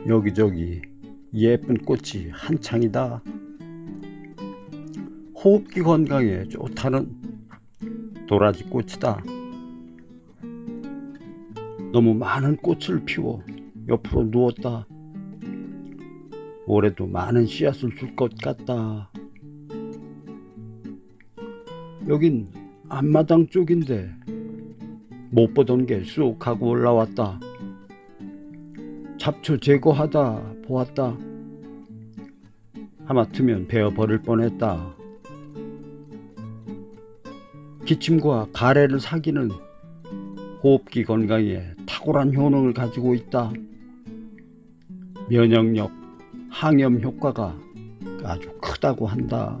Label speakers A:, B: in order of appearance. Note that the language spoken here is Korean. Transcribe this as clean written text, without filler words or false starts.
A: 여기저기 예쁜 꽃이 한창이다. 호흡기 건강에 좋다는 도라지 꽃이다. 너무 많은 꽃을 피워 옆으로 누웠다. 올해도 많은 씨앗을 줄 것 같다. 여긴 앞마당 쪽인데 못 보던 게 쑥 하고 올라왔다. 잡초 제거하다 보았다. 하마터면 베어버릴 뻔했다. 기침과 가래를 사귀는 호흡기 건강에 탁월한 효능을 가지고 있다. 면역력, 항염 효과가 아주 크다고 한다.